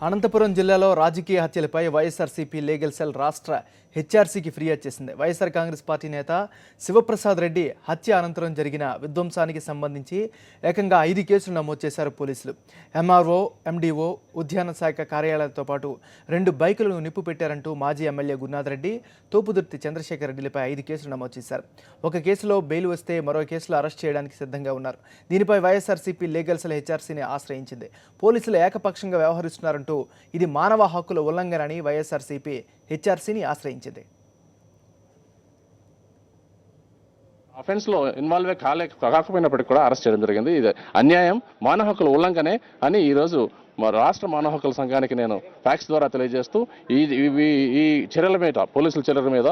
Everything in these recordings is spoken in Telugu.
అనంతపురం జిల్లాలో రాజకీయ హత్యలపై వైఎస్ఆర్సీపీ లీగల్ సెల్ రాష్ట్ర హెచ్ఆర్సీకి ఫిర్యాదు చేసింది. వైఎస్ఆర్ కాంగ్రెస్ పార్టీ నేత శివప్రసాద్ రెడ్డి హత్య అనంతరం జరిగిన విధ్వంసానికి సంబంధించి ఏకంగా 5 కేసులు నమోదు చేశారు పోలీసులు. ఎంఆర్ఓ, ఎండిఓ, ఉద్యాన శాఖ కార్యాలయాలతో పాటు 2 బైకులను నిప్పు పెట్టారంటూ మాజీ ఎమ్మెల్యే గురునాథ్ రెడ్డి, తోపుదుర్తి చంద్రశేఖర్ రెడ్డిలపై 5 కేసులు నమోదు చేశారు. ఒక కేసులో బెయిల్ వస్తే మరో కేసులో అరెస్ట్ చేయడానికి సిద్ధంగా ఉన్నారు. దీనిపై వైఎస్ఆర్సీపీ లీగల్ సెల్ హెచ్ఆర్సీని ఆశ్రయించింది. పోలీసులు ఏకపక్షంగా వ్యవహరిస్తున్నారంటూ ఇది మానవ హక్కుల ఉల్లంఘన అని వైఎస్ఆర్సీపీ హెచ్ఆర్సీని ఆశ్రయించింది. అఫెన్స్ లో ఇన్వాల్వ్ కాకపోయినప్పటికీ కూడా అరెస్ట్ చేయడం జరిగింది. ఇది అన్యాయం, మానవ హక్కుల ఉల్లంఘనే అని ఈరోజు రాష్ట్ర మానవ హక్కుల సంఘానికి నేను ఫ్యాక్స్ ద్వారా తెలియజేస్తూ ఈ చర్యల మీద, పోలీసుల చర్యల మీద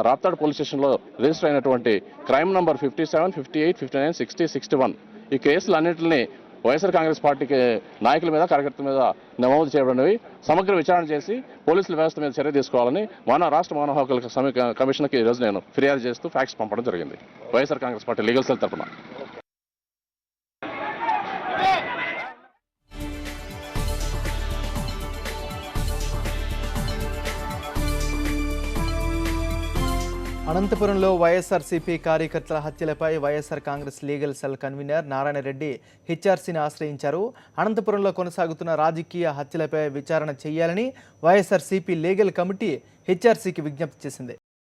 రాప్తాడ్ పోలీస్ స్టేషన్లో రిజిస్టర్ అయినటువంటి క్రైమ్ నంబర్ 57, 58, 59, 60, 61 ఈ కేసులు అన్నింటినీ వైఎస్ఆర్ కాంగ్రెస్ పార్టీకి నాయకుల మీద, కార్యకర్తల మీద నమోదు చేయబడినవి. సమగ్ర విచారణ చేసి పోలీసుల వ్యవస్థ మీద చర్య తీసుకోవాలని రాష్ట్ర మానవ హక్కుల కమిషన్కి ఈరోజు నేను ఫిర్యాదు చేస్తూ ఫ్యాక్స్ పంపడం జరిగింది YSR Congress party legal cell తరఫున. అనంతపురంలో వైఎస్ఆర్సీపీ కార్యకర్తల హత్యలపై YSR Congress legal cell convener Narayana Reddy హెచ్ఆర్సీని ఆశ్రయించారు. అనంతపురంలో కొనసాగుతున్న రాజకీయ హత్యలపై విచారణ చేయాలని వైఎస్ఆర్సీపీ లీగల్ కమిటీ హెచ్ఆర్సీకి విజ్ఞప్తి చేసింది.